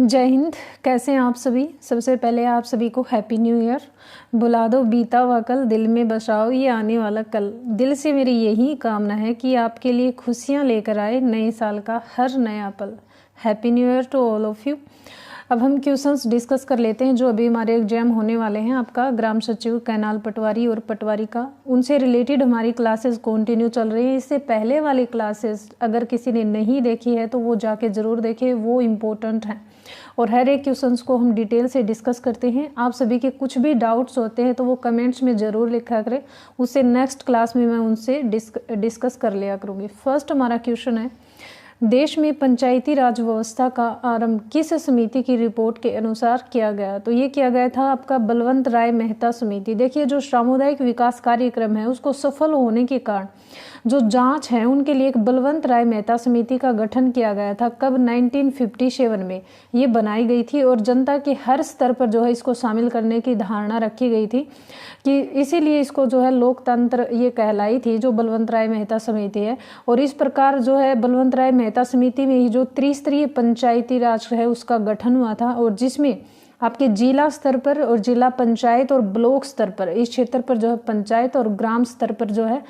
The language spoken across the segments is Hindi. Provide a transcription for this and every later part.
जय हिंद। कैसे हैं आप सभी। सबसे पहले आप सभी को हैप्पी न्यू ईयर। बुला दो बीता हुआ कल, दिल में बसाओ ये आने वाला कल। दिल से मेरी यही कामना है कि आपके लिए खुशियां लेकर आए नए साल का हर नया पल। Happy new year to all of you. अब हम क्वेश्चंस डिस्कस कर लेते हैं जो अभी हमारे एग्जाम होने वाले हैं। आपका ग्राम सचिव, कैनाल पटवारी और पटवारी का, उनसे रिलेटेड हमारी क्लासेस कंटिन्यू चल रही हैं। इससे पहले वाली क्लासेस अगर किसी ने नहीं देखी है तो वो जाके ज़रूर देखें, वो इम्पोर्टेंट हैं और हर एक क्वेश्चंस को हम डिटेल से डिस्कस करते हैं। आप सभी के कुछ भी डाउट्स होते हैं तो वो कमेंट्स में ज़रूर लिखा करें, उससे नेक्स्ट क्लास में मैं उनसे डिस्कस कर लिया करूँगी। फर्स्ट हमारा क्वेश्चन है, देश में पंचायती राज व्यवस्था का आरंभ किस समिति की रिपोर्ट के अनुसार किया गया? तो ये किया गया था आपका बलवंत राय मेहता समिति। देखिए, जो सामुदायिक विकास कार्यक्रम है उसको सफल होने के कारण जो जांच है उनके लिए एक बलवंत राय मेहता समिति का गठन किया गया था। कब? 1957 में ये बनाई गई थी और जनता के हर स्तर पर जो है इसको शामिल करने की धारणा रखी गई थी कि इसीलिए इसको जो है लोकतंत्र ये कहलाई थी, जो बलवंत राय मेहता समिति है। और इस प्रकार जो है बलवंत राय मेहता समिति में ही जो त्रिस्तरीय पंचायती राज है उसका गठन हुआ था और जिसमें आपके जिला स्तर पर और जिला पंचायत और ब्लॉक स्तर पर, इस क्षेत्र पर जो है पंचायत और ग्राम स्तर पर जो है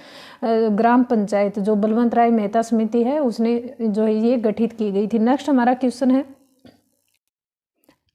ग्राम पंचायत, जो बलवंत राय मेहता समिति है उसने जो है ये गठित की गई थी। नेक्स्ट हमारा क्वेश्चन है,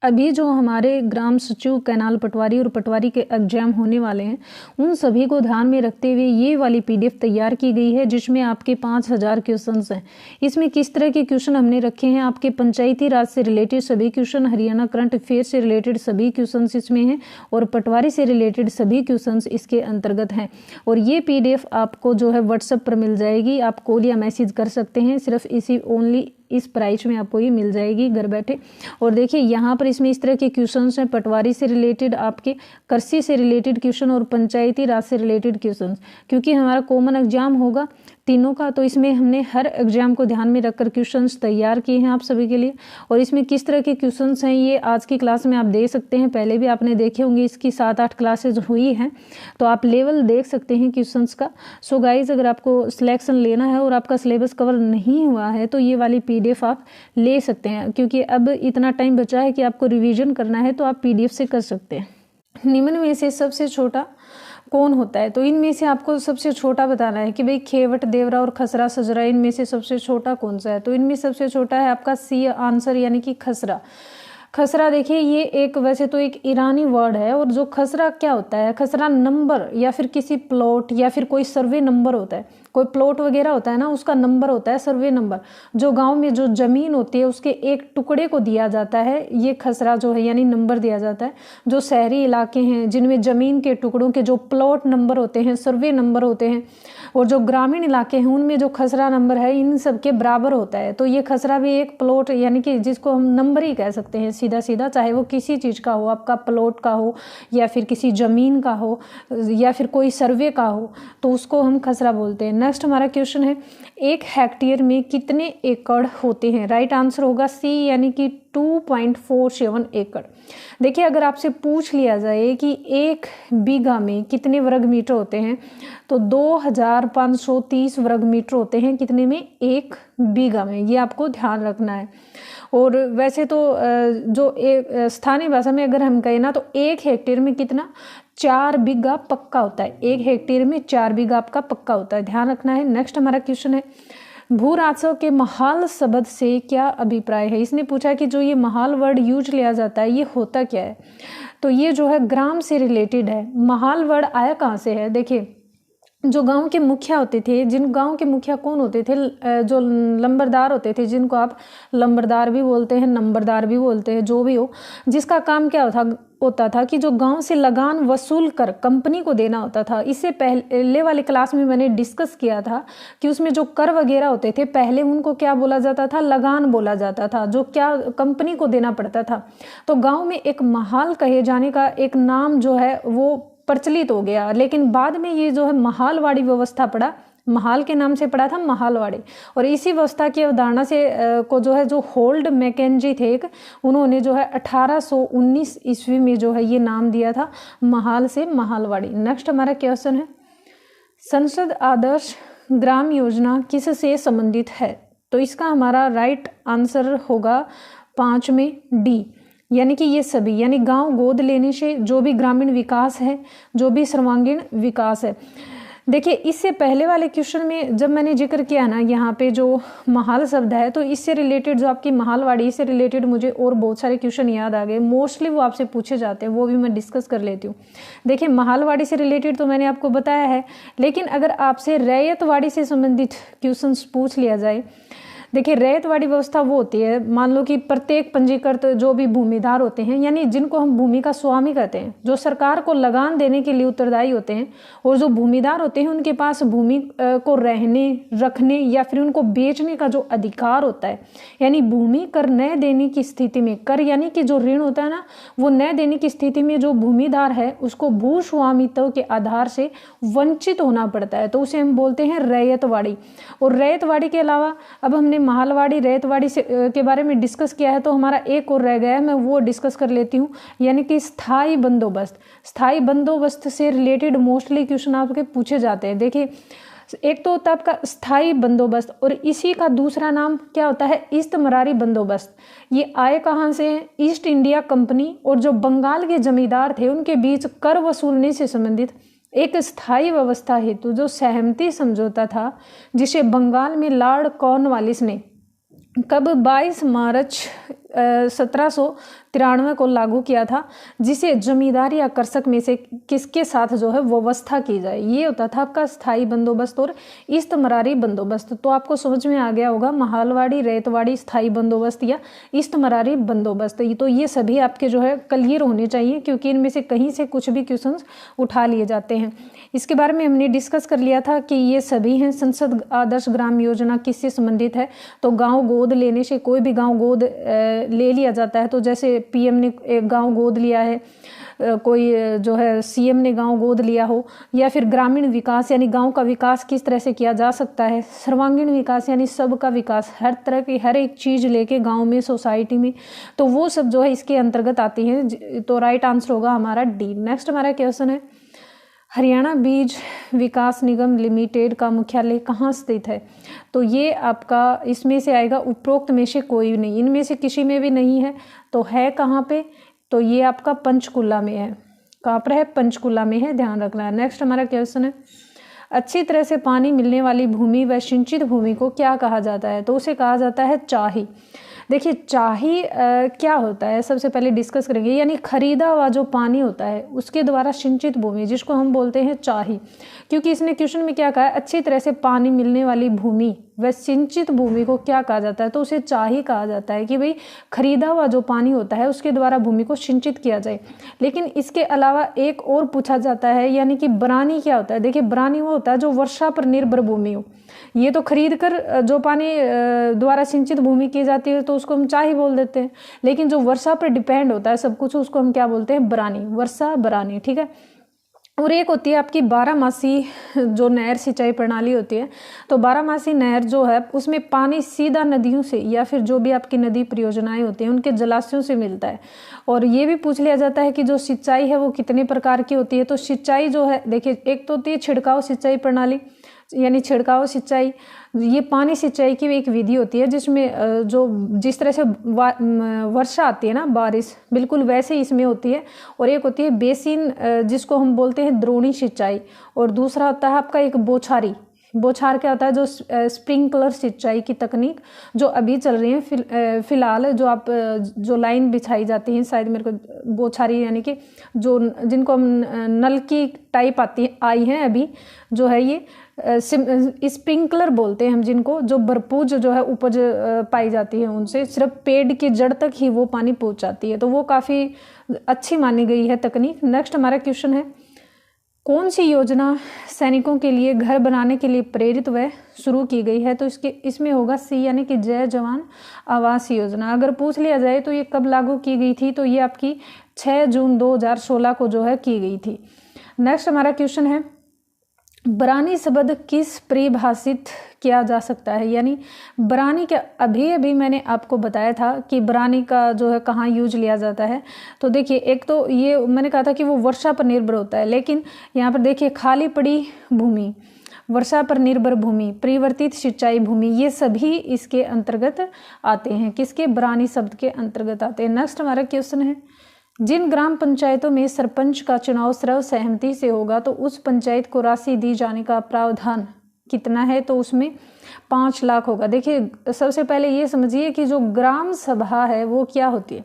अभी जो हमारे ग्राम सचिव, कैनाल पटवारी और पटवारी के एग्जाम होने वाले हैं उन सभी को ध्यान में रखते हुए ये वाली पीडीएफ तैयार की गई है जिसमें आपके 5000 क्वेश्चंस हैं। इसमें किस तरह के क्वेश्चन हमने रखे हैं? आपके पंचायती राज से रिलेटेड सभी क्वेश्चन, हरियाणा करंट अफेयर से रिलेटेड सभी क्वेश्चन इसमें हैं और पटवारी से रिलेटेड सभी क्वेश्चन इसके अंतर्गत हैं। और ये पीडीएफ आपको जो है व्हाट्सएप पर मिल जाएगी, आप कॉल या मैसेज कर सकते हैं। सिर्फ इसी ओनली इस प्राइस में आपको ये मिल जाएगी घर बैठे। और देखिए यहाँ पर इसमें इस तरह के क्वेश्चंस हैं, पटवारी से रिलेटेड, आपके कृषि से रिलेटेड क्वेश्चन और पंचायती राज से रिलेटेड क्वेश्चंस। क्योंकि हमारा कॉमन एग्जाम होगा तीनों का, तो इसमें हमने हर एग्जाम को ध्यान में रखकर क्वेश्चंस तैयार किए हैं आप सभी के लिए। और इसमें किस तरह के क्वेश्चंस हैं ये आज की क्लास में आप देख सकते हैं। पहले भी आपने देखे होंगे, इसकी 7-8 क्लासेज हुई हैं तो आप लेवल देख सकते हैं क्वेश्चंस का। सो गाइज, अगर आपको सिलेक्शन लेना है और आपका सिलेबस कवर नहीं हुआ है तो ये वाली पीडीएफ आप ले सकते हैं, क्योंकि अब इतना टाइम बचा है कि आपको रिवीजन करना है तो आप पीडीएफ से कर सकते हैं। निम्न में से सबसे छोटा कौन होता है? तो इनमें से आपको सबसे छोटा बताना है कि भाई खेवट, देवरा और खसरा, सजरा, इनमें से सबसे छोटा कौन सा है? तो इनमें सबसे छोटा है आपका सी आंसर, यानी कि खसरा। खसरा देखिए, ये एक वैसे तो एक ईरानी वर्ड है और जो खसरा क्या होता है? खसरा नंबर या फिर किसी प्लॉट या फिर कोई सर्वे नंबर होता है। कोई प्लॉट वगैरह होता है ना, उसका नंबर होता है सर्वे नंबर। जो गांव में जो जमीन होती है उसके एक टुकड़े को दिया जाता है, ये खसरा जो है यानी नंबर दिया जाता है। जो शहरी इलाके हैं जिनमें जमीन के टुकड़ों के जो प्लॉट नंबर होते हैं, सर्वे नंबर होते हैं, और जो ग्रामीण इलाके हैं उनमें जो खसरा नंबर है इन सब के बराबर होता है। तो ये खसरा भी एक प्लॉट, यानी कि जिसको हम नंबर ही कह सकते हैं सीधा सीधा, चाहे वो किसी चीज़ का हो, आपका प्लॉट का हो या फिर किसी ज़मीन का हो या फिर कोई सर्वे का हो, तो उसको हम खसरा बोलते हैं। नेक्स्ट हमारा क्वेश्चन है, 1 हेक्टेयर में कितने एकड़ होते हैं? राइट आंसर होगा सी, यानी कि 2.47 एकड़। देखिए, अगर आपसे पूछ लिया जाए कि 1 बीघा में कितने वर्ग मीटर होते हैं तो 2530 वर्ग मीटर होते हैं। कितने में? 1 बीघा में। ये आपको ध्यान रखना है। और वैसे तो जो स्थानीय भाषा में अगर हम कहें ना तो 1 हेक्टेयर में कितना? 4 बीघा पक्का होता है। 1 हेक्टेयर में 4 बीघा आपका पक्का होता है, ध्यान रखना है। नेक्स्ट हमारा क्वेश्चन है, भू राजस्व के महाल शब्द से क्या अभिप्राय है? इसने पूछा कि जो ये महाल वर्ड यूज लिया जाता है ये होता क्या है? तो ये जो है ग्राम से रिलेटेड है। महाल वर्ड आया कहाँ से है? देखिए, जो गांव के मुखिया होते थे, जिन गांव के मुखिया कौन होते थे? जो लंबरदार होते थे, जिनको आप लंबरदार भी बोलते हैं, नंबरदार भी बोलते हैं, जो भी हो, जिसका काम क्या होता था कि जो गांव से लगान वसूल कर कंपनी को देना होता था। इससे पहले वाले क्लास में मैंने डिस्कस किया था कि उसमें जो कर वगैरह होते थे पहले उनको क्या बोला जाता था? लगान बोला जाता था, जो क्या कंपनी को देना पड़ता था। तो गाँव में एक महाल कहे जाने का एक नाम जो है वो प्रचलित हो गया, लेकिन बाद में ये जो है महालवाड़ी व्यवस्था पड़ा, महाल के नाम से पड़ा था महालवाड़ी। और इसी व्यवस्था की अवधारणा से को जो है जो होल्ड मैकेंजी थे एक, उन्होंने जो है 1819 ईस्वी में जो है ये नाम दिया था महाल से महालवाड़ी। नेक्स्ट हमारा क्वेश्चन है, संसद आदर्श ग्राम योजना किससे संबंधित है? तो इसका हमारा राइट आंसर होगा 5 में डी, यानी कि ये सभी, यानी गांव गोद लेने से जो भी ग्रामीण विकास है, जो भी सर्वांगीण विकास है। देखिए इससे पहले वाले क्वेश्चन में जब मैंने जिक्र किया ना यहाँ पे जो महाल शब्द है, तो इससे रिलेटेड जो आपकी महालवाड़ी से रिलेटेड मुझे और बहुत सारे क्वेश्चन याद आ गए, मोस्टली वो आपसे पूछे जाते हैं, वो भी मैं डिस्कस कर लेती हूँ। देखिए महालवाड़ी से रिलेटेड तो मैंने आपको बताया है, लेकिन अगर आपसे रैयतवाड़ी से संबंधित क्वेश्चन पूछ लिया जाए, देखिए रैयतवाड़ी व्यवस्था वो होती है, मान लो कि प्रत्येक पंजीकृत जो भी भूमिदार होते हैं, यानी जिनको हम भूमि का स्वामी कहते हैं, जो सरकार को लगान देने के लिए उत्तरदायी होते हैं, और जो भूमिदार होते हैं उनके पास भूमि को रहने, रखने या फिर उनको बेचने का जो अधिकार होता है, यानी भूमि कर न देने की स्थिति में, कर यानी कि जो ऋण होता है ना, वो न देने की स्थिति में जो भूमिदार है उसको भूस्वामित्व के आधार से वंचित होना पड़ता है, तो उसे हम बोलते हैं रैयतवाड़ी। और रैयतवाड़ी के अलावा अब हमने महालवाड़ी रैयतवाड़ी से के बारे में डिस्कस किया है, तो हमारा एक और रह गया है, मैं वो डिस्कस कर लेती हूँ, यानी कि स्थायी बंदोबस्त। स्थायी बंदोबस्त से रिलेटेड मोस्टली क्वेश्चन आपके पूछे जाते हैं। देखिए एक तो होता है आपका स्थायी बंदोबस्त, और इसी का दूसरा नाम क्या होता है, इस्तमरारी बंदोबस्त। ये आए कहाँ से है, ईस्ट इंडिया कंपनी और जो बंगाल के जमींदार थे उनके बीच कर वसूलने से संबंधित एक स्थायी व्यवस्था हेतु जो सहमति समझौता था, जिसे बंगाल में लॉर्ड कॉर्नवालिस ने कब 22 मार्च 1793 को लागू किया था, जिसे जमींदार या कृषक में से किसके साथ जो है व्यवस्था की जाए। ये होता था आपका स्थायी बंदोबस्त और इस्तमरारी बंदोबस्त। तो आपको समझ में आ गया होगा महालवाड़ी, रैयतवाड़ी, स्थायी बंदोबस्त या इस्तमरारी बंदोबस्त। तो ये सभी आपके जो है क्लियर होने चाहिए, क्योंकि इनमें से कहीं से कुछ भी क्वेश्चन उठा लिए जाते हैं। इसके बारे में हमने डिस्कस कर लिया था कि ये सभी हैं। संसद आदर्श ग्राम योजना किससे संबंधित है, तो गाँव गोद लेने से, कोई भी गाँव गोद ले लिया जाता है, तो जैसे पीएम ने एक गांव गोद लिया है, कोई जो है सीएम ने गांव गोद लिया हो, या फिर ग्रामीण विकास यानी गांव का विकास किस तरह से किया जा सकता है, सर्वांगीण विकास यानी सबका विकास, हर तरह की हर एक चीज लेके गांव में, सोसाइटी में, तो वो सब जो है इसके अंतर्गत आती है। तो राइट आंसर होगा हमारा डी। नेक्स्ट हमारा क्वेश्चन है, हरियाणा बीज विकास निगम लिमिटेड का मुख्यालय कहाँ स्थित है, तो ये आपका इसमें से आएगा उपरोक्त में से कोई नहीं, इनमें से किसी में भी नहीं है, तो है कहाँ पे, तो ये आपका पंचकुला में है। कहाँ पर है, पंचकुला में है, ध्यान रखना है। नेक्स्ट हमारा क्वेश्चन है, अच्छी तरह से पानी मिलने वाली भूमि व सिंचित भूमि को क्या कहा जाता है, तो उसे कहा जाता है चाही। देखिए चाही क्या होता है, सबसे पहले डिस्कस करेंगे, यानी खरीदा हुआ जो पानी होता है उसके द्वारा सिंचित भूमि, जिसको हम बोलते हैं चाही। क्योंकि इसने क्वेश्चन में क्या कहा है, अच्छी तरह से पानी मिलने वाली भूमि व सिंचित भूमि को क्या कहा जाता है, तो उसे चाही कहा जाता है, कि भाई खरीदा हुआ जो पानी होता है उसके द्वारा भूमि को सिंचित किया जाए। लेकिन इसके अलावा एक और पूछा जाता है, यानी कि बरानी क्या होता है। देखिए बरानी वो होता है जो वर्षा पर निर्भर भूमि हो, ये तो खरीद कर जो पानी द्वारा सिंचित भूमि की जाती है तो उसको हम चाही बोल देते हैं, लेकिन जो वर्षा पर डिपेंड होता है सब कुछ, उसको हम क्या बोलते हैं, बरानी, वर्षा बरानी, ठीक है। और एक होती है आपकी बारहमासी जो नहर सिंचाई प्रणाली होती है, तो बारहमासी नहर जो है उसमें पानी सीधा नदियों से या फिर जो भी आपकी नदी परियोजनाएं होती हैं उनके जलाशयों से मिलता है। और ये भी पूछ लिया जाता है कि जो सिंचाई है वो कितने प्रकार की होती है, तो सिंचाई जो है देखिए, एक तो होती है छिड़काव सिंचाई प्रणाली, यानी छिड़काव सिंचाई, ये पानी सिंचाई की एक विधि होती है जिसमें जो जिस तरह से वर्षा आती है ना, बारिश, बिल्कुल वैसे इसमें होती है। और एक होती है बेसिन, जिसको हम बोलते हैं द्रोणी सिंचाई, और दूसरा होता है आपका एक बोछारी। बोछार क्या होता है, जो स्प्रिंकलर सिंचाई की तकनीक जो अभी चल रही है फिलहाल, जो आप जो लाइन बिछाई जाती है, शायद मेरे को बोछारी यानी कि जो जिनको हम नल की टाइप आई हैं अभी, जो है ये स्प्रिंकलर बोलते हैं हम जिनको, जो भरपूर जो है उपज पाई जाती है उनसे, सिर्फ पेड़ की जड़ तक ही वो पानी पहुंच जाती है, तो वो काफ़ी अच्छी मानी गई है तकनीक। नेक्स्ट हमारा क्वेश्चन है, कौन सी योजना सैनिकों के लिए घर बनाने के लिए प्रेरित व शुरू की गई है, तो इसमें होगा सी, यानी कि जय जवान आवास योजना। अगर पूछ लिया जाए तो ये कब लागू की गई थी, तो ये आपकी 6 जून 2016 को जो है की गई थी। नेक्स्ट हमारा क्वेश्चन है, बरानी शब्द किस परिभाषित किया जा सकता है, यानी बरानी का अभी मैंने आपको बताया था कि बरानी का जो है कहाँ यूज लिया जाता है। तो देखिए एक तो ये मैंने कहा था कि वो वर्षा पर निर्भर होता है, लेकिन यहाँ पर देखिए खाली पड़ी भूमि, वर्षा पर निर्भर भूमि, परिवर्तित सिंचाई भूमि, ये सभी इसके अंतर्गत आते हैं। किसके? बरानी शब्द के अंतर्गत आते हैं। नेक्स्ट हमारा क्वेश्चन है, जिन ग्राम पंचायतों में सरपंच का चुनाव सर्वसहमति से होगा तो उस पंचायत को राशि दी जाने का प्रावधान कितना है? तो उसमें 5 लाख होगा। देखिए सबसे पहले ये समझिए कि जो ग्राम सभा है वो क्या होती है।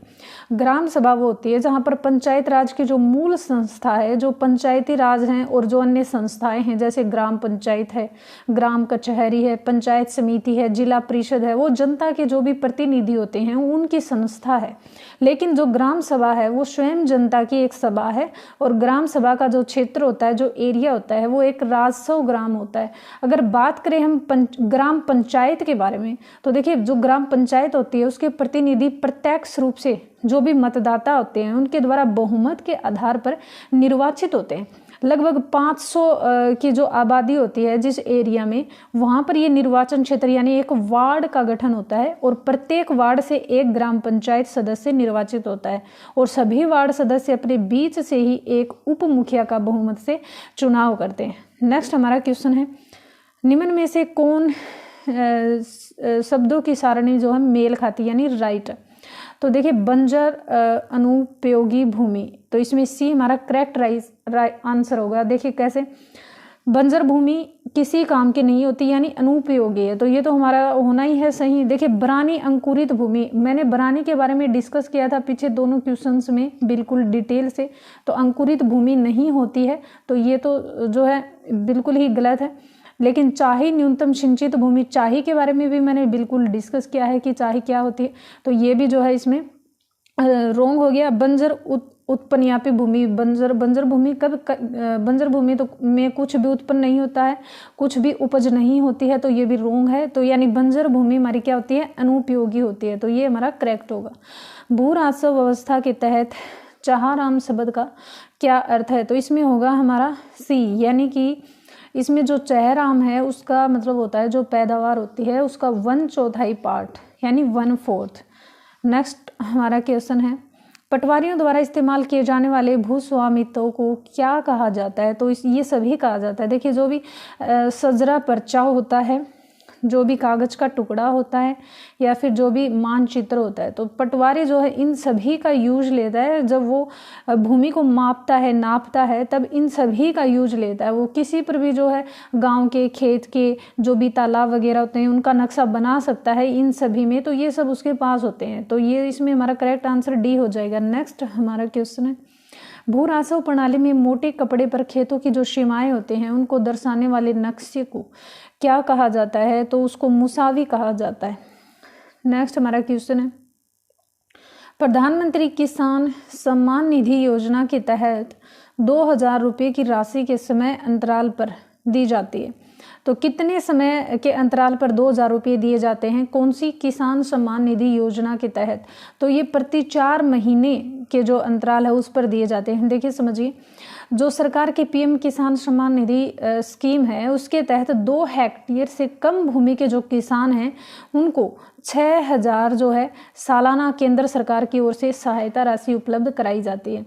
ग्राम सभा वो होती है जहाँ पर पंचायत राज की जो मूल संस्था है, जो पंचायती राज हैं और जो अन्य संस्थाएं हैं, जैसे ग्राम पंचायत है, ग्राम कचहरी है, पंचायत समिति है, जिला परिषद है, वो जनता के जो भी प्रतिनिधि होते हैं उनकी संस्था है। लेकिन जो ग्राम सभा है वो स्वयं जनता की एक सभा है और ग्राम सभा का जो क्षेत्र होता है, जो एरिया होता है, वो एक राजस्व ग्राम होता है। अगर बात करें हम ग्राम पंचायत के बारे में तो देखिए जो ग्राम पंचायत होती है उसके प्रतिनिधि प्रत्यक्ष रूप से जो भी मतदाता होते हैं उनके द्वारा बहुमत के आधार पर निर्वाचित होते हैं। लगभग 500 की जो आबादी होती है जिस एरिया में, वहाँ पर ये निर्वाचन क्षेत्र यानी एक वार्ड का गठन होता है और प्रत्येक वार्ड से एक ग्राम पंचायत सदस्य निर्वाचित होता है और सभी वार्ड सदस्य अपने बीच से ही एक उप मुखिया का बहुमत से चुनाव करते हैं। नेक्स्ट हमारा क्वेश्चन है, निम्न में से कौन शब्दों की सारणी जो है मेल खाती यानी राइट? तो देखिए बंजर अनुपयोगी भूमि, तो इसमें सी हमारा करेक्ट आंसर होगा। देखिए कैसे, बंजर भूमि किसी काम की नहीं होती यानी अनुपयोगी है, तो ये तो हमारा होना ही है सही। देखिए बरानी अंकुरित भूमि, मैंने बरानी के बारे में डिस्कस किया था पीछे दोनों क्वेश्चंस में बिल्कुल डिटेल से, तो अंकुरित भूमि नहीं होती है, तो ये तो जो है बिल्कुल ही गलत है। लेकिन चाही न्यूनतम सिंचित भूमि, चाही के बारे में भी मैंने बिल्कुल डिस्कस किया है कि चाही क्या होती है, तो ये भी जो है इसमें रोंग हो गया। बंजर उत्पन्नयापी भूमि, बंजर भूमि कब बंजर भूमि तो में कुछ भी उत्पन्न नहीं होता है, कुछ भी उपज नहीं होती है, तो ये भी रोंग है। तो यानी बंजर भूमि हमारी क्या होती है? अनुपयोगी होती है, तो ये हमारा करेक्ट होगा। भू राजस्व व्यवस्था के तहत चाहाराम शब्द का क्या अर्थ है? तो इसमें होगा हमारा सी, यानी कि इसमें जो चहराम है उसका मतलब होता है जो पैदावार होती है उसका 1/4 पार्ट यानी 1/4। नेक्स्ट हमारा क्वेश्चन है, पटवारियों द्वारा इस्तेमाल किए जाने वाले भूस्वामित्व को क्या कहा जाता है? तो ये सभी कहा जाता है। देखिए जो भी सजरा पर्चा होता है, जो भी कागज का टुकड़ा होता है या फिर जो भी मानचित्र होता है, तो पटवारी जो है इन सभी का यूज लेता है। जब वो भूमि को मापता है, नापता है, तब इन सभी का यूज लेता है। वो किसी पर भी जो है गांव के, खेत के जो भी तालाब वगैरह होते हैं उनका नक्शा बना सकता है इन सभी में, तो ये सब उसके पास होते हैं। तो ये इसमें हमारा करेक्ट आंसर डी हो जाएगा। नेक्स्ट हमारा क्वेश्चन है, भू राजस्व प्रणाली में मोटे कपड़े पर खेतों की जो सीमाएं होते हैं उनको दर्शाने वाले नक्शे को क्या कहा जाता है? तो उसको मुसावी कहा जाता है। नेक्स्ट हमारा क्वेश्चन है, प्रधानमंत्री किसान सम्मान निधि योजना के तहत 2000 रुपये की राशि के समय अंतराल पर दी जाती है, तो कितने समय के अंतराल पर 2000 रुपये दिए जाते हैं? कौन सी किसान सम्मान निधि योजना के तहत? तो ये प्रति 4 महीने के जो अंतराल है उस पर दिए जाते हैं। देखिए समझिए, जो सरकार के पीएम किसान सम्मान निधि स्कीम है उसके तहत 2 हेक्टेयर से कम भूमि के जो किसान हैं उनको 6000 जो है सालाना केंद्र सरकार की ओर से सहायता राशि उपलब्ध कराई जाती है।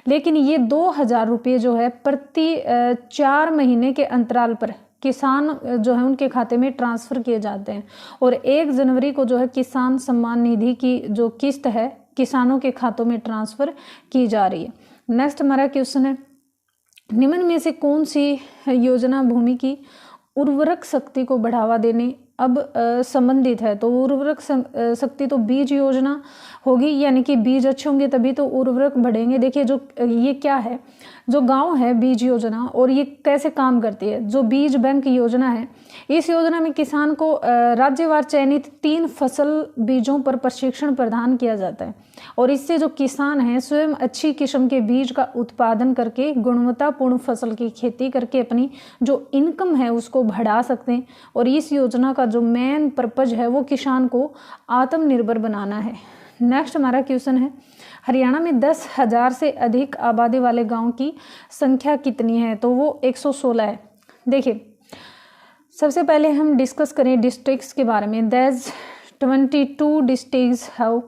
लेकिन ये 2000 रुपये जो है प्रति 4 महीने के अंतराल पर किसान जो है उनके खाते में ट्रांसफ़र किए जाते हैं और 1 जनवरी को जो है किसान सम्मान निधि की जो किस्त है किसानों के खातों में ट्रांसफ़र की जा रही है। नेक्स्ट हमारा क्वेश्चन है, निम्न में से कौन सी योजना भूमि की उर्वरक शक्ति को बढ़ावा देने अब संबंधित है? तो उर्वरक शक्ति तो बीज योजना होगी, यानी कि बीज अच्छे होंगे तभी तो उर्वरक बढ़ेंगे। देखिए जो ये क्या है, जो गांव है बीज योजना, और ये कैसे काम करती है? जो बीज बैंक योजना है, इस योजना में किसान को राज्यवार चयनित 3 फसल बीजों पर प्रशिक्षण प्रदान किया जाता है और इससे जो किसान हैं स्वयं अच्छी किस्म के बीज का उत्पादन करके गुणवत्तापूर्ण फसल की खेती करके अपनी जो इनकम है उसको बढ़ा सकते हैं। और इस योजना का जो मेन पर्पज है वो किसान को आत्मनिर्भर बनाना है। नेक्स्ट हमारा क्वेश्चन है, हरियाणा में 10,000 से अधिक आबादी वाले गांव की संख्या कितनी है? तो वो 116 है। देखिए सबसे पहले हम डिस्कस करें डिस्ट्रिक्ट्स के बारे में। दैज 22 डिस्ट्रिक्ट्स हैव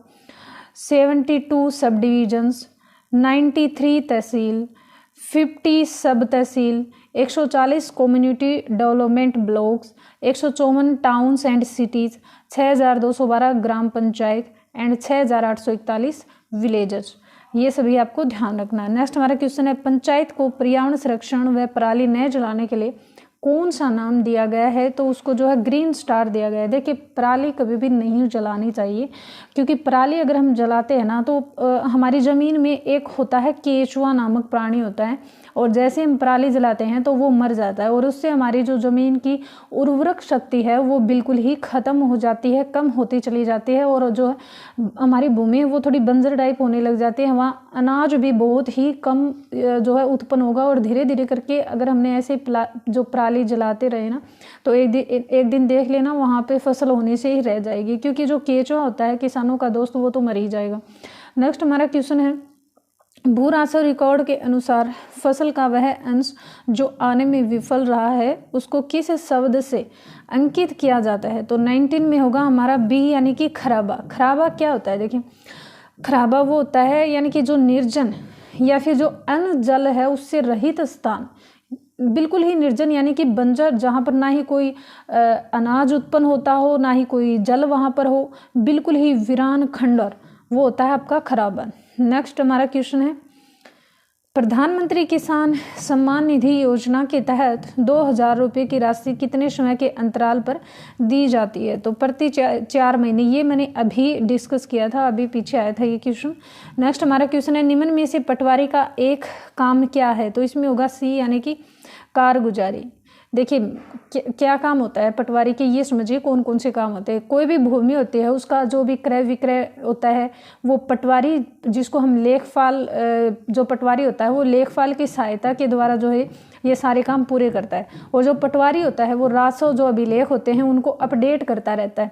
72 सब डिविजन्स, 93 तहसील, 50 सब तहसील, 140 community development blocks, 154 towns and cities, 6212 gram panchayat and 6841 villages. ये सभी आपको ध्यान रखना है। नेक्स्ट हमारा क्वेश्चन है, पंचायत को पर्यावरण संरक्षण व पराली न जलाने के लिए कौन सा नाम दिया गया है? तो उसको जो है ग्रीन स्टार दिया गया है। देखिए, पराली कभी भी नहीं जलानी चाहिए, क्योंकि पराली अगर हम जलाते हैं ना तो हमारी ज़मीन में एक होता है केचुआ नामक प्राणी होता है, और जैसे हम पराली जलाते हैं तो वो मर जाता है, और उससे हमारी जो ज़मीन की उर्वरक शक्ति है वो बिल्कुल ही ख़त्म हो जाती है, कम होती चली जाती है, और जो हमारी भूमि है वो थोड़ी बंजर टाइप होने लग जाती है। वहाँ अनाज भी बहुत ही कम जो है उत्पन्न होगा, और धीरे धीरे करके अगर हमने ऐसे जो पराली जलाते रहे ना तो एक दिन देख लेना वहाँ पे फसल होने से ही रह जाएगी, क्योंकि जो केचुआ होता है किसानों का दोस्त वो तो मर ही जाएगा। नेक्स्ट हमारा क्वेश्चन है, भू राजस्व रिकॉर्ड के अनुसार फसल का वह अंश जो आने में विफल रहा है उसको किस शब्द से अंकित किया जाता है? तो 19 में होगा हमारा बी, यानी कि खराबा। खराबा क्या होता है? देखिए, खराबा वो होता है यानी कि जो निर्जन या फिर जो अन्न जल है उससे रहित स्थान, बिल्कुल ही निर्जन यानी कि बंजर, जहाँ पर ना ही कोई अनाज उत्पन्न होता हो, ना ही कोई जल वहाँ पर हो, बिल्कुल ही वीरान खंडर, वो होता है आपका खराबा। नेक्स्ट हमारा क्वेश्चन है, प्रधानमंत्री किसान सम्मान निधि योजना के तहत 2000 रुपये की राशि कितने समय के अंतराल पर दी जाती है? तो प्रति 4 महीने। ये मैंने अभी डिस्कस किया था, अभी पीछे आया था ये क्वेश्चन। नेक्स्ट हमारा क्वेश्चन है, निम्न में से पटवारी का एक काम क्या है? तो इसमें होगा सी, यानी कि कारगुजारी। देखिए, क्या काम होता है पटवारी के, ये समझिए कौन कौन से काम होते हैं। कोई भी भूमि होती है उसका जो भी क्रय विक्रय होता है वो पटवारी, जिसको हम लेखपाल, जो पटवारी होता है वो लेखपाल की सहायता के द्वारा जो है ये सारे काम पूरे करता है। और जो पटवारी होता है वो राजस्व जो अभिलेख होते हैं उनको अपडेट करता रहता है।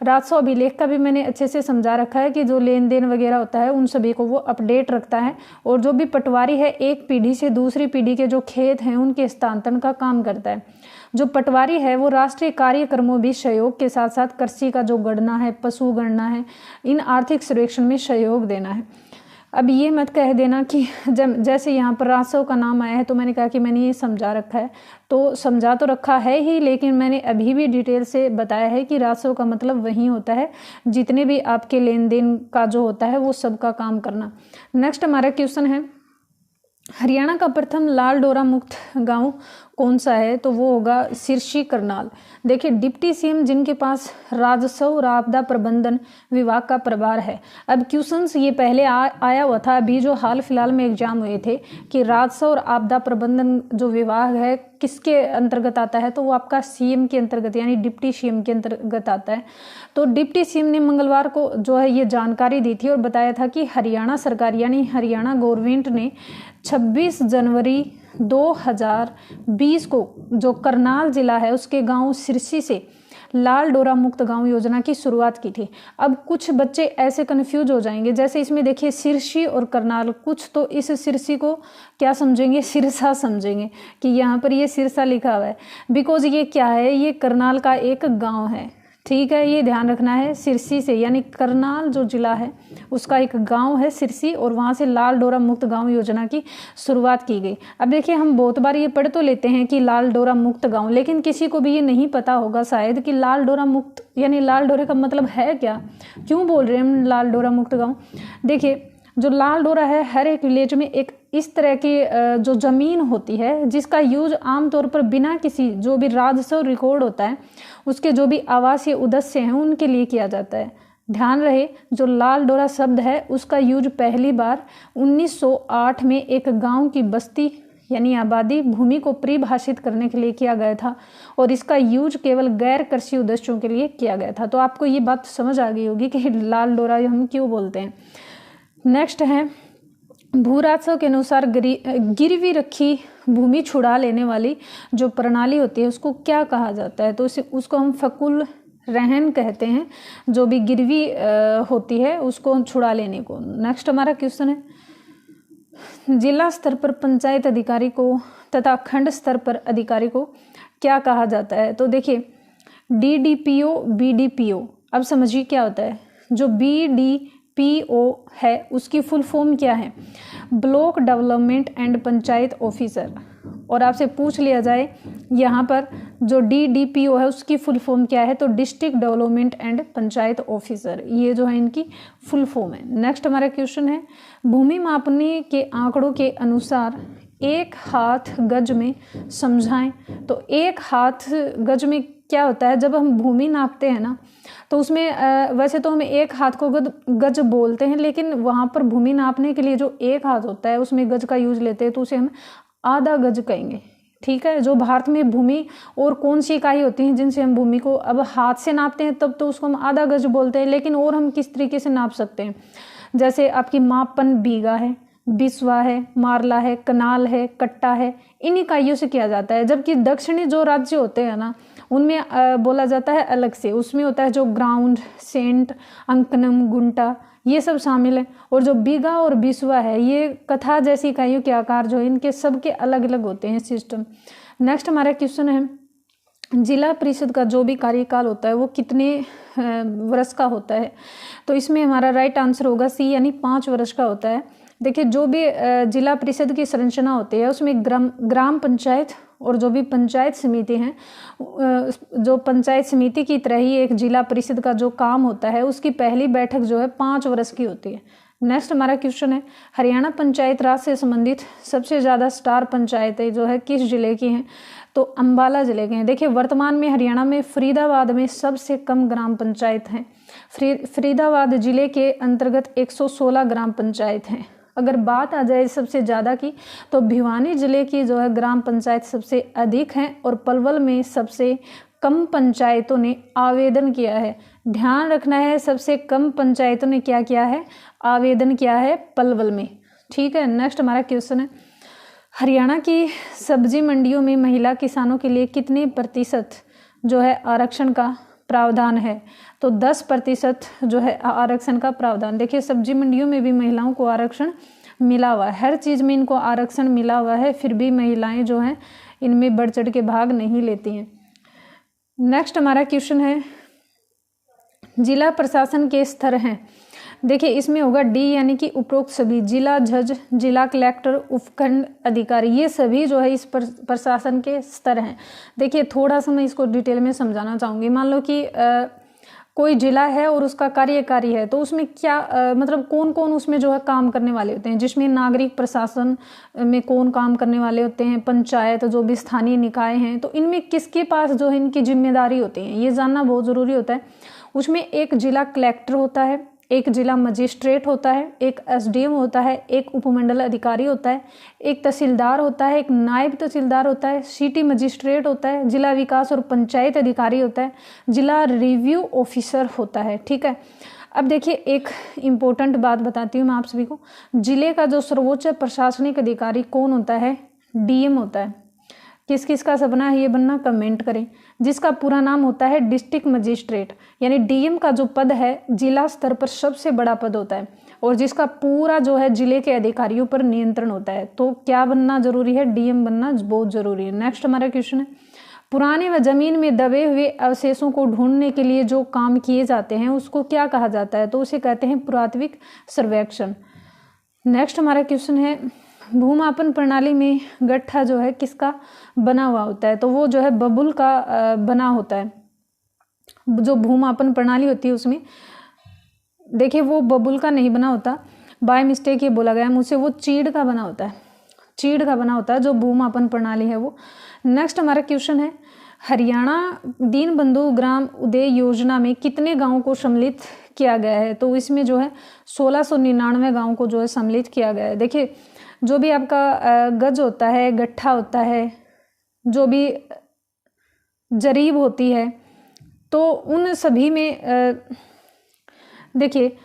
राजस्व अभिलेख का भी मैंने अच्छे से समझा रखा है कि जो लेन देन वगैरह होता है उन सभी को वो अपडेट रखता है। और जो भी पटवारी है एक पीढ़ी से दूसरी पीढ़ी के जो खेत हैं उनके हस्तांतरण का काम करता है। जो पटवारी है वो राष्ट्रीय कार्यक्रमों भी सहयोग के साथ साथ कृषि का जो गणना है, पशु गणना है, इन आर्थिक सर्वेक्षण में सहयोग देना है। अब ये मत कह देना कि जब जैसे यहाँ पर राजस्व का नाम आया है तो मैंने कहा कि मैंने ये समझा रखा है, तो समझा तो रखा है ही, लेकिन मैंने अभी भी डिटेल से बताया है कि राजस्व का मतलब वही होता है जितने भी आपके लेन देन का जो होता है वो सबका काम करना। नेक्स्ट हमारा क्वेश्चन है, हरियाणा का प्रथम लाल डोरा मुक्त गांव कौन सा है? तो वो होगा सिरसी करनाल। देखिए, डिप्टी सीएम जिनके पास राजस्व और आपदा प्रबंधन विभाग का प्रभार है। अब क्वेश्चंस ये पहले आया हुआ था, अभी जो हाल फिलहाल में एग्जाम हुए थे कि राजस्व और आपदा प्रबंधन जो विभाग है किसके अंतर्गत आता है? तो वो आपका सीएम के अंतर्गत यानी डिप्टी सीएम के अंतर्गत आता है। तो डिप्टी सीएम ने मंगलवार को जो है ये जानकारी दी थी और बताया था कि हरियाणा सरकार यानी हरियाणा गवर्नमेंट ने 26 जनवरी 2020 को जो करनाल जिला है उसके गांव सिरसी से लाल डोरा मुक्त गांव योजना की शुरुआत की थी। अब कुछ बच्चे ऐसे कंफ्यूज हो जाएंगे, जैसे इसमें देखिए सिरसी और करनाल, कुछ तो इस सिरसी को क्या समझेंगे, सिरसा समझेंगे कि यहाँ पर ये सिरसा लिखा हुआ है, बिकॉज ये क्या है, ये करनाल का एक गांव है। ठीक है, ये ध्यान रखना है। सिरसी से यानी करनाल जो जिला है उसका एक गांव है सिरसी, और वहाँ से लाल डोरा मुक्त गांव योजना की शुरुआत की गई। अब देखिए, हम बहुत बार ये पढ़ तो लेते हैं कि लाल डोरा मुक्त गांव, लेकिन किसी को भी ये नहीं पता होगा शायद कि लाल डोरा मुक्त यानी लाल डोरे का मतलब है क्या, क्यों बोल रहे हैं हम लाल डोरा मुक्त गाँव। देखिए, जो लाल डोरा है हर एक विलेज में एक इस तरह की जो ज़मीन होती है जिसका यूज आमतौर पर बिना किसी जो भी राजस्व रिकॉर्ड होता है उसके जो भी आवासीय उद्देश्य हैं उनके लिए किया जाता है। ध्यान रहे, जो लाल डोरा शब्द है उसका यूज पहली बार 1908 में एक गांव की बस्ती यानी आबादी भूमि को परिभाषित करने के लिए किया गया था, और इसका यूज केवल गैर कृषि उद्देश्यों के लिए किया गया था। तो आपको ये बात समझ आ गई होगी कि लाल डोरा हम क्यों बोलते हैं। नेक्स्ट है, भू राजस्व के अनुसार गिरवी रखी भूमि छुड़ा लेने वाली जो प्रणाली होती है उसको क्या कहा जाता है? तो उसको हम फकुल रहन कहते हैं, जो भी गिरवी होती है उसको छुड़ा लेने को। नेक्स्ट हमारा क्वेश्चन है, जिला स्तर पर पंचायत अधिकारी को तथा खंड स्तर पर अधिकारी को क्या कहा जाता है? तो देखिए, DDPO BDPO, अब समझिए क्या होता है। जो BDPO BDPO है उसकी फुल फॉर्म क्या है? Block development and panchayat officer. और आपसे पूछ लिया जाए यहाँ पर जो DDPO है उसकी फुल फॉर्म क्या है, तो district development and panchayat officer, ये जो है इनकी फुल फॉर्म है। नेक्स्ट हमारा क्वेश्चन है, भूमि मापने के आंकड़ों के अनुसार एक हाथ गज में समझाएं। तो एक हाथ गज में क्या होता है, जब हम भूमि नापते हैं ना तो उसमें वैसे तो हम एक हाथ को गज बोलते हैं, लेकिन वहाँ पर भूमि नापने के लिए जो एक हाथ होता है उसमें गज का यूज लेते हैं, तो उसे हम आधा गज कहेंगे। ठीक है, जो भारत में भूमि और कौन सी इकाई होती हैं जिनसे हम भूमि को अब हाथ से नापते हैं तब तो उसको हम आधा गज बोलते हैं, लेकिन और हम किस तरीके से नाप सकते हैं, जैसे आपकी मापन बीघा है, बिस्वा है, मारला है, कनाल है, कट्टा है, इन इकाइयों से किया जाता है। जबकि दक्षिणी जो राज्य होते हैं ना उनमें बोला जाता है अलग से, उसमें होता है जो ग्राउंड, सेंट, अंकनम, गुंटा, ये सब शामिल है। और जो बीघा और बिस्वा है ये कथा जैसी इकाइयों के आकार जो है इनके सबके अलग अलग होते हैं सिस्टम। नेक्स्ट हमारा क्वेश्चन है, जिला परिषद का जो भी कार्यकाल होता है वो कितने वर्ष का होता है? तो इसमें हमारा राइट आंसर होगा सी, यानी 5 वर्ष का होता है। देखिए, जो भी जिला परिषद की संरचना होती है उसमें ग्राम पंचायत और जो भी पंचायत समिति हैं, जो पंचायत समिति की तरह ही एक जिला परिषद का जो काम होता है उसकी पहली बैठक जो है 5 वर्ष की होती है। नेक्स्ट हमारा क्वेश्चन है, हरियाणा पंचायत राज से संबंधित सबसे ज़्यादा स्टार पंचायतें जो है किस जिले की हैं? तो अंबाला जिले के हैं। देखिए, वर्तमान में हरियाणा में फरीदाबाद में सबसे कम ग्राम पंचायत हैं। फरीदाबाद जिले के अंतर्गत 116 ग्राम पंचायत हैं। अगर बात आ जाए सबसे ज़्यादा की तो भिवानी जिले की जो है ग्राम पंचायत सबसे अधिक हैं और पलवल में सबसे कम पंचायतों ने आवेदन किया है। ध्यान रखना है, सबसे कम पंचायतों ने क्या किया है, आवेदन किया है पलवल में। ठीक है, नेक्स्ट हमारा क्वेश्चन है, हरियाणा की सब्जी मंडियों में महिला किसानों के लिए कितने प्रतिशत जो है आरक्षण का प्रावधान है? तो 10% जो है आरक्षण का प्रावधान। देखिए, सब्जी मंडियों में भी महिलाओं को आरक्षण मिला हुआ है, हर चीज़ में इनको आरक्षण मिला हुआ है, फिर भी महिलाएं जो हैं इनमें बढ़ चढ़ के भाग नहीं लेती हैं। नेक्स्ट हमारा क्वेश्चन है, जिला प्रशासन के स्तर हैं। देखिए, इसमें होगा डी, यानी कि उपरोक्त सभी, जिला जज, जिला कलेक्टर, उपखंड अधिकारी, ये सभी जो है इस प्रशासन के स्तर हैं। देखिए, थोड़ा सा मैं इसको डिटेल में समझाना चाहूँगी। मान लो कि कोई जिला है और उसका कार्यकारी है, तो उसमें क्या मतलब कौन कौन उसमें जो है काम करने वाले होते हैं, जिसमें नागरिक प्रशासन में कौन काम करने वाले होते हैं, पंचायत, जो भी स्थानीय निकाय हैं, तो इनमें किसके पास जो है इनकी जिम्मेदारी होती है, ये जानना बहुत ज़रूरी होता है। उसमें एक जिला कलेक्टर होता है, एक जिला मजिस्ट्रेट होता है, एक SDM होता है, एक उपमंडल अधिकारी होता है, एक तहसीलदार होता है, एक नायब तहसीलदार होता है, सिटी मजिस्ट्रेट होता है, जिला विकास और पंचायत अधिकारी होता है, जिला रिव्यू ऑफिसर होता है। ठीक है, अब देखिए, एक इम्पोर्टेंट बात बताती हूँ मैं आप सभी को, जिले का जो सर्वोच्च प्रशासनिक अधिकारी कौन होता है? DM होता है। किस किस का सपना है ये बनना, कमेंट करें। जिसका पूरा नाम होता है डिस्ट्रिक्ट मजिस्ट्रेट, यानी DM का जो पद है जिला स्तर पर सबसे बड़ा पद होता है और जिसका पूरा जो है जिले के अधिकारियों पर नियंत्रण होता है। तो क्या बनना जरूरी है? DM बनना बहुत जरूरी है। नेक्स्ट हमारा क्वेश्चन है, पुराने व जमीन में दबे हुए अवशेषों को ढूंढने के लिए जो काम किए जाते हैं उसको क्या कहा जाता है? तो उसे कहते हैं पुरातात्विक सर्वेक्षण। नेक्स्ट हमारा क्वेश्चन है, भूमापन प्रणाली में गट्ठा जो है किसका बना हुआ होता है? तो वो जो है बबुल का बना होता है। जो भूमापन प्रणाली होती है उसमें देखिए वो बबुल का नहीं बना होता, बाय मिस्टेक ये बोला गया मुझसे, वो चीड़ का बना होता है, चीड़ का बना होता है जो भूमापन प्रणाली है वो। नेक्स्ट हमारा क्वेश्चन है, हरियाणा दीनबंधु ग्राम उदय योजना में कितने गांवों को सम्मिलित किया गया है? तो इसमें जो है 1699 गांवों को जो है सम्मिलित किया गया है। देखिए, जो भी आपका गज होता है, गट्ठा होता है, जो भी जरीब होती है, तो उन सभी में देखिए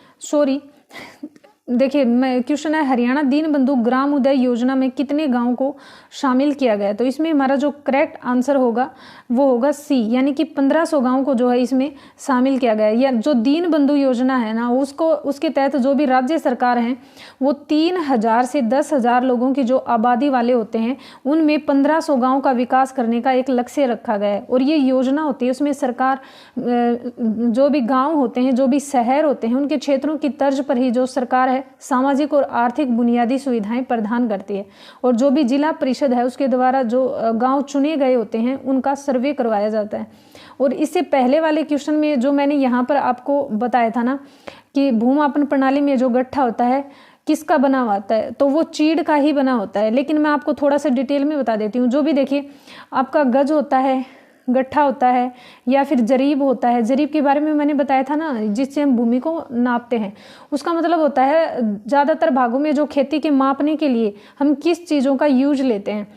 देखिए मैं क्वेश्चन है, हरियाणा दीनबंधु ग्राम उदय योजना में कितने गांव को शामिल किया गया है? तो इसमें हमारा जो करेक्ट आंसर होगा वो होगा सी, यानी कि 1500 गांव को जो है इसमें शामिल किया गया है। या जो दीनबंधु योजना है ना, उसके तहत जो भी राज्य सरकार हैं वो 3000 से 10,000 लोगों की जो आबादी वाले होते हैं उनमें 1500 गाँव का विकास करने का एक लक्ष्य रखा गया है। और ये योजना होती है उसमें सरकार जो भी गाँव होते हैं, जो भी शहर होते हैं, उनके क्षेत्रों की तर्ज पर ही जो सरकार है सामाजिक और आर्थिक बुनियादी सुविधाएं प्रदान करती है। और जो भी जिला परिषद है उसके द्वारा जो गांव चुने गए होते हैं उनका सर्वे करवाया जाता है। और इससे पहले वाले क्वेश्चन में जो मैंने यहाँ पर आपको बताया था ना कि भूमापन प्रणाली में जो गट्ठा होता है किसका बना होता है, तो वो चीड़ का ही बना होता है। लेकिन मैं आपको थोड़ा सा डिटेल में बता देती हूँ। जो भी देखिए आपका गज होता है, गट्ठा होता है, या फिर जरीब होता है। जरीब के बारे में मैंने बताया था ना, जिससे हम भूमि को नापते हैं। उसका मतलब होता है ज़्यादातर भागों में जो खेती के मापने के लिए हम किस चीज़ों का यूज लेते हैं।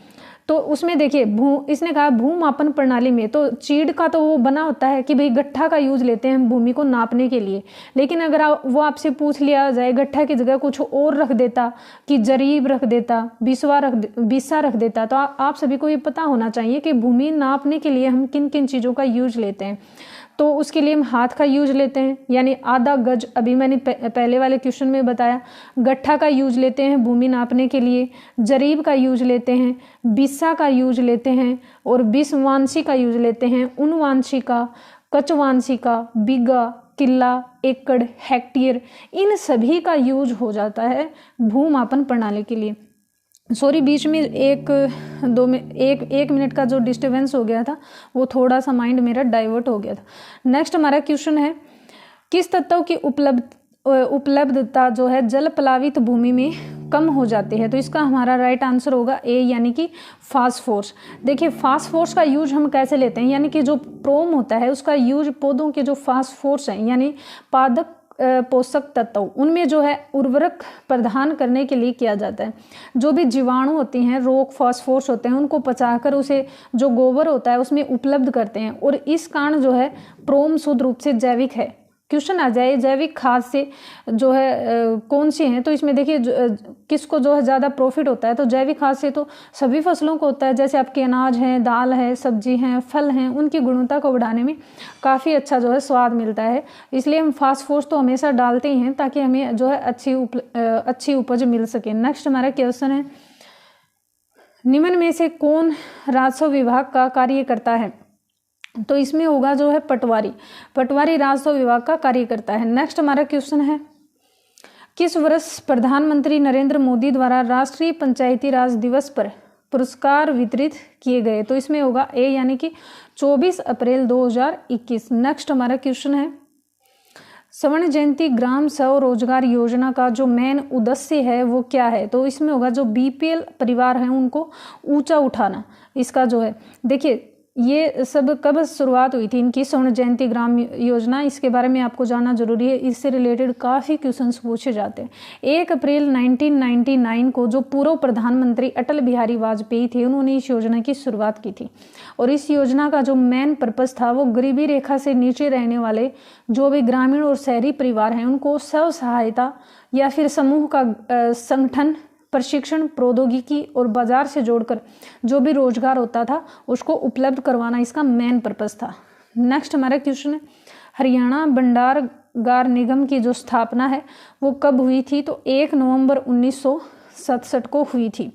तो उसमें देखिए इसने कहा भूमापन प्रणाली में, तो चीड़ का तो वो बना होता है कि भाई गट्ठा का यूज लेते हैं हम भूमि को नापने के लिए। लेकिन अगर वो आपसे पूछ लिया जाए गट्ठा की जगह कुछ और रख देता, कि जरीब रख देता, बिस्सा रख देता, तो आप सभी को ये पता होना चाहिए कि भूमि नापने के लिए हम किन किन चीज़ों का यूज लेते हैं। तो उसके लिए हम हाथ का यूज लेते हैं, यानी आधा गज, अभी मैंने पहले वाले क्वेश्चन में बताया। गट्ठा का यूज लेते हैं भूमि नापने के लिए, जरीब का यूज लेते हैं, बिस्सा का यूज लेते हैं, और बिस्वांशी का यूज लेते हैं, उनवांशी का, कचवांशी का, बीघा, किला, एकड़, हेक्टेयर, इन सभी का यूज हो जाता है भूमापन प्रणाली के लिए। सॉरी, बीच में एक मिनट का जो डिस्टर्बेंस हो गया था वो थोड़ा सा माइंड मेरा डाइवर्ट हो गया था। नेक्स्ट हमारा क्वेश्चन है, किस तत्व की उपलब्धता जो है जल प्लावित भूमि में कम हो जाती है? तो इसका हमारा राइट आंसर होगा ए, यानी कि फास्फोरस। देखिए फास्फोरस का यूज हम कैसे लेते हैं, यानी कि जो प्रोम होता है उसका यूज पौधों के जो फास्फोरस हैं यानी पादप पोषक तत्व, उनमें जो है उर्वरक प्रदान करने के लिए किया जाता है। जो भी जीवाणु होती हैं, रॉक फॉस्फोरस होते हैं, उनको पचाकर उसे जो गोबर होता है उसमें उपलब्ध करते हैं। और इस कारण जो है प्रोम शुद्ध रूप से जैविक है। क्वेश्चन आ जाए जैविक खाद से जो है कौन सी हैं, तो इसमें देखिए किसको जो है ज़्यादा प्रॉफिट होता है, तो जैविक खाद से तो सभी फसलों को होता है। जैसे आपके अनाज हैं, दाल है, सब्जी हैं, फल हैं, उनकी गुणवत्ता को बढ़ाने में काफ़ी अच्छा जो है स्वाद मिलता है। इसलिए हम फास्फोरस तो हमेशा डालते ही हैं ताकि हमें जो है अच्छी उपज मिल सके। नेक्स्ट हमारा क्वेश्चन है, निम्न में से कौन राजस्व विभाग का कार्य करता है? तो इसमें होगा जो है पटवारी राजस्व विभाग का कार्य करता है। नेक्स्ट हमारा क्वेश्चन है, किस वर्ष प्रधानमंत्री नरेंद्र मोदी द्वारा राष्ट्रीय पंचायती राज दिवस पर पुरस्कार वितरित किए गए? तो इसमें होगा ए, यानी कि 24 अप्रैल 2021। नेक्स्ट हमारा क्वेश्चन है, स्वर्ण जयंती ग्राम स्वरोजगार योजना का जो मेन उद्देश्य है वो क्या है? तो इसमें होगा जो बीपीएल परिवार हैं उनको ऊंचा उठाना। इसका जो है देखिए ये सब कब शुरुआत हुई थी इनकी स्वर्ण जयंती ग्राम योजना, इसके बारे में आपको जानना जरूरी है। इससे रिलेटेड काफ़ी क्वेश्चंस पूछे जाते हैं। 1 अप्रैल 1999 को जो पूर्व प्रधानमंत्री अटल बिहारी वाजपेयी थे उन्होंने इस योजना की शुरुआत की थी। और इस योजना का जो मेन पर्पस था वो गरीबी रेखा से नीचे रहने वाले जो भी ग्रामीण और शहरी परिवार हैं उनको स्व सहायता या फिर समूह का संगठन, प्रशिक्षण, प्रौद्योगिकी और बाजार से जोड़कर जो भी रोजगार होता था उसको उपलब्ध करवाना इसका मेन पर्पस था। नेक्स्ट हमारा क्वेश्चन है, हरियाणा भंडारगार निगम की जो स्थापना है वो कब हुई थी? तो 1 नवंबर 1967 को हुई थी।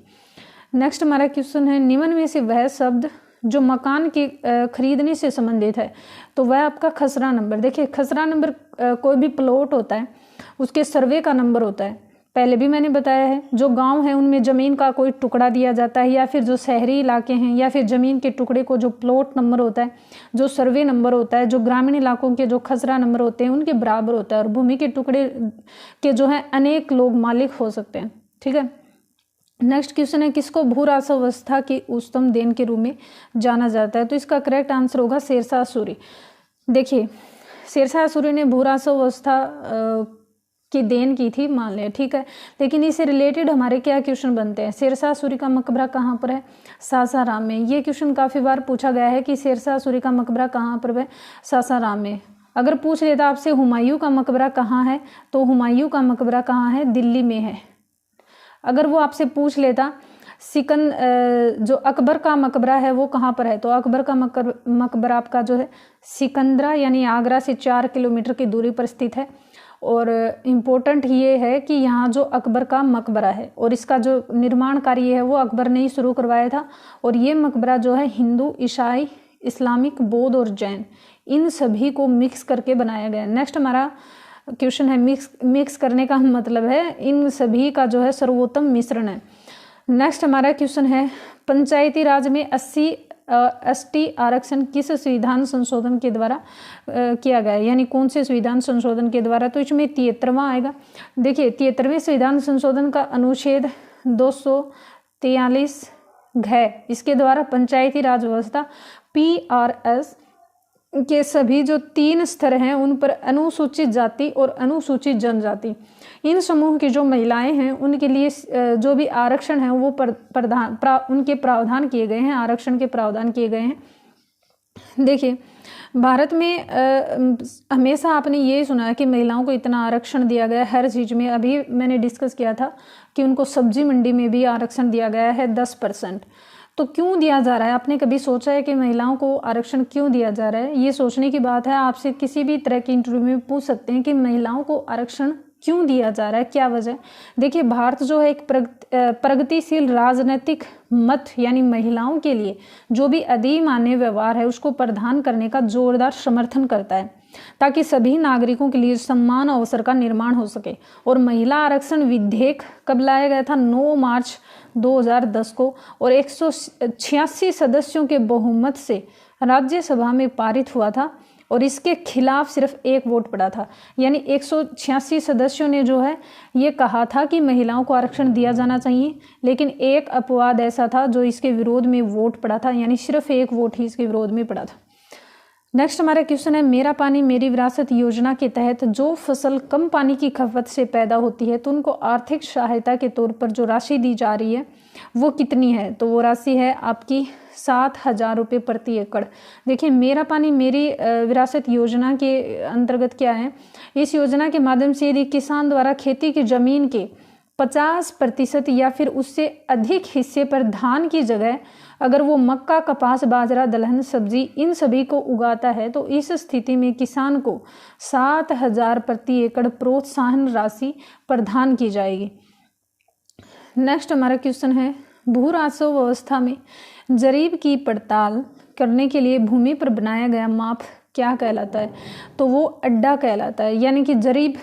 नेक्स्ट हमारा क्वेश्चन है, निम्न में से वह शब्द जो मकान के खरीदने से संबंधित है, तो वह आपका खसरा नंबर। देखिए खसरा नंबर कोई भी प्लॉट होता है उसके सर्वे का नंबर होता है। पहले भी मैंने बताया है, जो गांव है उनमें ज़मीन का कोई टुकड़ा दिया जाता है या फिर जो शहरी इलाके हैं या फिर ज़मीन के टुकड़े को जो प्लॉट नंबर होता है, जो सर्वे नंबर होता है, जो ग्रामीण इलाकों के जो खसरा नंबर होते हैं उनके बराबर होता है। और भूमि के टुकड़े के जो है अनेक लोग मालिक हो सकते हैं। ठीक है। नेक्स्ट क्वेश्चन है, किसको भू राजस्व व्यवस्था की उच्चतम देन के रूप में जाना जाता है? तो इसका करेक्ट आंसर होगा शेरशाह सूरी। देखिए शेरशाह सूरी ने भू राजस्व व्यवस्था की देन की थी, मान लिया, ठीक है। लेकिन इससे रिलेटेड हमारे क्या क्वेश्चन बनते हैं? शेरशाह सूरी का मकबरा कहाँ पर है? सासाराम में। ये क्वेश्चन काफ़ी बार पूछा गया है कि शेरशाह सूरी का मकबरा कहाँ पर है? सासाराम में। अगर पूछ लेता आपसे हुमायूं का मकबरा कहाँ है, तो हुमायूं का मकबरा कहाँ है, दिल्ली में है। अगर वो आपसे पूछ लेता जो अकबर का मकबरा है वो कहाँ पर है, तो अकबर का मकबरा आपका जो है सिकंदरा यानी आगरा से 4 किलोमीटर की दूरी पर स्थित है। और इम्पोर्टेंट ये है कि यहाँ जो अकबर का मकबरा है और इसका जो निर्माण कार्य है वो अकबर ने ही शुरू करवाया था। और ये मकबरा जो है हिंदू, ईसाई, इस्लामिक, बौद्ध और जैन इन सभी को मिक्स करके बनाया गया। नेक्स्ट हमारा क्वेश्चन है मिक्स करने का मतलब है इन सभी का जो है सर्वोत्तम मिश्रण है। नेक्स्ट हमारा क्वेश्चन है पंचायती राज में ST आरक्षण किस संविधान संशोधन के द्वारा किया गया है, यानी कौन से संविधान संशोधन के द्वारा, तो इसमें 73वां आएगा। देखिए 73वें संविधान संशोधन का अनुच्छेद 243 है, इसके द्वारा पंचायती राज व्यवस्था PRS के सभी जो 3 स्तर हैं उन पर अनुसूचित जाति और अनुसूचित जनजाति इन समूह की जो महिलाएं हैं उनके लिए जो भी आरक्षण है वो उनके प्रावधान किए गए हैं, आरक्षण के प्रावधान किए गए हैं। देखिए भारत में हमेशा आपने ये सुना है कि महिलाओं को इतना आरक्षण दिया गया है हर चीज़ में। अभी मैंने डिस्कस किया था कि उनको सब्जी मंडी में भी आरक्षण दिया गया है 10%। तो क्यों दिया जा रहा है, आपने कभी सोचा है कि महिलाओं को आरक्षण क्यों दिया जा रहा है? ये सोचने की बात है। आपसे किसी भी तरह की इंटरव्यू में पूछ सकते हैं कि महिलाओं को आरक्षण क्यों दिया जा रहा है, क्या वजह। देखिए भारत जो है एक प्रगतिशील राजनीतिक मत यानी महिलाओं के लिए जो भी अधिमान्य व्यवहार है उसको प्रदान करने का जोरदार समर्थन करता है ताकि सभी नागरिकों के लिए समान अवसर का निर्माण हो सके। और महिला आरक्षण विधेयक कब लाया गया था, 9 मार्च 2010 को, और 186 सदस्यों के बहुमत से राज्यसभा में पारित हुआ था और इसके खिलाफ सिर्फ 1 वोट पड़ा था। यानी 186 सदस्यों ने जो है ये कहा था कि महिलाओं को आरक्षण दिया जाना चाहिए, लेकिन एक अपवाद ऐसा था जो इसके विरोध में वोट पड़ा था, यानी सिर्फ 1 वोट ही इसके विरोध में पड़ा था। नेक्स्ट हमारा क्वेश्चन है मेरा पानी मेरी विरासत योजना के तहत जो फसल कम पानी की खपत से पैदा होती है तो उनको आर्थिक सहायता के तौर पर जो राशि दी जा रही है वो कितनी है, तो वो राशि है आपकी 7,000 रुपये प्रति एकड़। देखिए मेरा पानी मेरी विरासत योजना के अंतर्गत क्या है, इस योजना के माध्यम से यदि किसान द्वारा खेती की जमीन के 50% या फिर उससे अधिक हिस्से पर धान की जगह अगर वो मक्का, कपास, बाजरा, दलहन, सब्जी इन सभी को उगाता है तो इस स्थिति में किसान को 7,000 प्रति एकड़ प्रोत्साहन राशि प्रदान की जाएगी। नेक्स्ट हमारा क्वेश्चन है भू राजस्व व्यवस्था में जरीब की पड़ताल करने के लिए भूमि पर बनाया गया माप क्या कहलाता है, तो वो अड्डा कहलाता है। यानी कि जरीब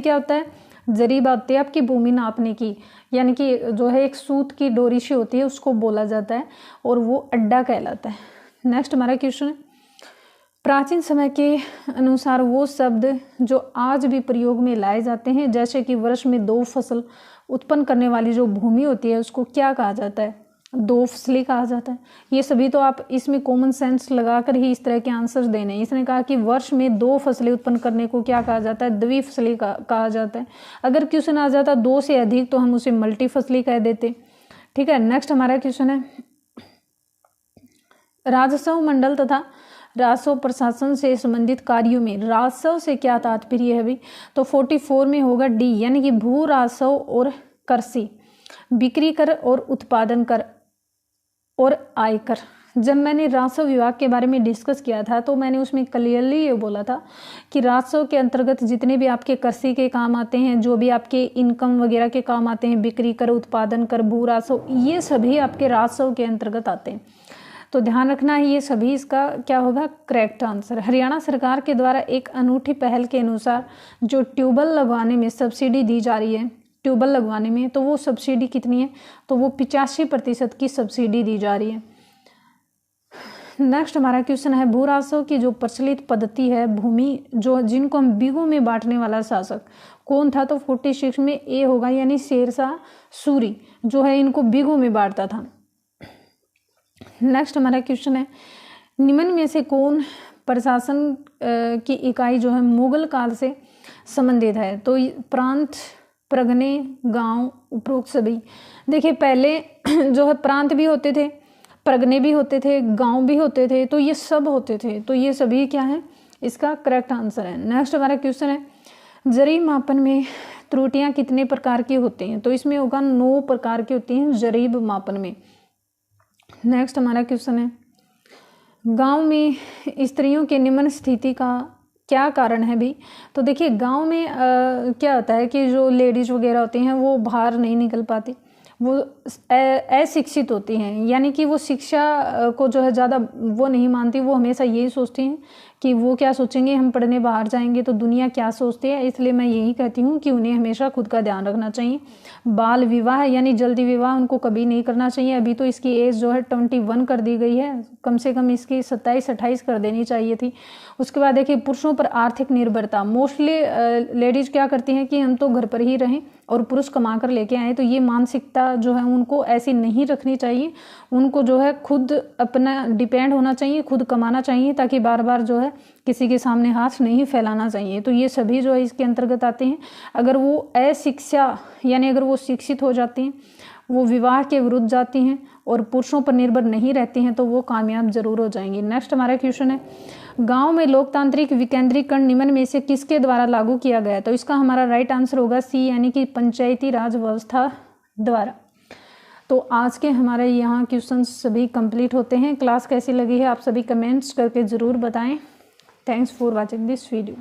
क्या होता है, जरीब आती है आपकी भूमि नापने की, यानी कि जो है एक सूत की डोरी सी होती है उसको बोला जाता है और वो अड्डा कहलाता है। नेक्स्ट हमारा क्वेश्चन है प्राचीन समय के अनुसार वो शब्द जो आज भी प्रयोग में लाए जाते हैं जैसे कि वर्ष में 2 फसल उत्पन्न करने वाली जो भूमि होती है उसको क्या कहा जाता है, 2 फसली कहा जाता है। ये सभी तो आप इसमें कॉमन सेंस लगाकर ही इस तरह के आंसर्स देने हैं। इसने कहा कि वर्ष में 2 फसलें उत्पन्न करने को क्या कहा जाता है, द्विफसली कहा जाता है। अगर क्वेश्चन आ जाता 2 से अधिक तो हम उसे मल्टीफसली कह देते। ठीक है। नेक्स्ट हमारा क्वेश्चन है राजस्व मंडल तथा राजस्व प्रशासन से संबंधित कार्यों में राजस्व से क्या तात्पर्य है भाई, तो 44 में होगा डी, यानी कि भू राजस्व और कृषि, बिक्री कर और उत्पादन कर और आयकर। जब मैंने राजस्व विभाग के बारे में डिस्कस किया था तो मैंने उसमें क्लियरली ये बोला था कि राजस्व के अंतर्गत जितने भी आपके कृषि के काम आते हैं, जो भी आपके इनकम वगैरह के काम आते हैं, बिक्री कर, उत्पादन कर, भू राजस्व, ये सभी आपके राजस्व के अंतर्गत आते हैं। तो ध्यान रखना है ये सभी, इसका क्या होगा करेक्ट आंसर। हरियाणा सरकार के द्वारा एक अनूठी पहल के अनुसार जो ट्यूबवेल लगवाने में सब्सिडी दी जा रही है, ट्यूबवेल लगवाने में, तो वो सब्सिडी कितनी है, तो वो 85% की सब्सिडी दी जा रही है। नेक्स्ट हमारा क्वेश्चन है भू राजस्व की जो प्रचलित पद्धति है भूमि जो जिनको हम बीघों में बांटने वाला शासक कौन था, तो 46 में ए होगा, यानी शेरशाह सूरी जो है इनको बीघों में बांटता था। नेक्स्ट हमारा क्वेश्चन है निम्न में से कौन प्रशासन की इकाई जो है मुगल काल से संबंधित है, तो प्रांत, प्रगने, गांव, उपरोक्त सभी। देखिए पहले जो है प्रांत भी होते थे, प्रगने भी होते थे, गांव भी होते थे, तो ये सब होते थे, तो ये सभी क्या है इसका करेक्ट आंसर है। नेक्स्ट हमारा क्वेश्चन है, जरीब मापन में त्रुटियां कितने प्रकार की होती हैं? तो इसमें होगा 9 प्रकार की होती हैं जरीब मापन में। नेक्स्ट हमारा क्वेश्चन है, गांव में स्त्रियों के निम्न स्थिति का क्या कारण है भी? तो देखिए गांव में क्या होता है कि जो लेडीज वगैरह होती हैं वो बाहर नहीं निकल पाती, वो अशिक्षित होती हैं, यानी कि वो शिक्षा को जो है ज़्यादा वो नहीं मानती। वो हमेशा यही सोचती हैं कि वो क्या सोचेंगे, हम पढ़ने बाहर जाएंगे तो दुनिया क्या सोचती है। इसलिए मैं यही कहती हूँ कि उन्हें हमेशा खुद का ध्यान रखना चाहिए। बाल विवाह यानी जल्दी विवाह उनको कभी नहीं करना चाहिए। अभी तो इसकी एज जो है 21 कर दी गई है, कम से कम इसकी 27-28 कर देनी चाहिए थी। उसके बाद देखिए पुरुषों पर आर्थिक निर्भरता, मोस्टली लेडीज क्या करती हैं कि हम तो घर पर ही रहें और पुरुष कमा कर लेके आए, तो ये मानसिकता जो है उनको ऐसी नहीं रखनी चाहिए। उनको जो है खुद अपना डिपेंड होना चाहिए, खुद कमाना चाहिए, ताकि बार बार जो है किसी के सामने हाथ नहीं फैलाना चाहिए। तो ये सभी जो है इसके अंतर्गत आते हैं। अगर वो अशिक्षा यानी अगर वो शिक्षित हो जाती हैं, वो विवाह के विरुद्ध जाती हैं और पुरुषों पर निर्भर नहीं रहती हैं, तो वो कामयाब जरूर हो जाएंगी। नेक्स्ट हमारा क्वेश्चन है, गांव में लोकतांत्रिक विकेंद्रीकरण निम्न में से किसके द्वारा लागू किया गया? तो इसका हमारा राइट आंसर होगा सी, यानी कि पंचायती राज व्यवस्था द्वारा। तो आज के हमारे यहाँ क्वेश्चन सभी कंप्लीट होते हैं। क्लास कैसी लगी है आप सभी कमेंट्स करके ज़रूर बताएं। Thanks for watching this video.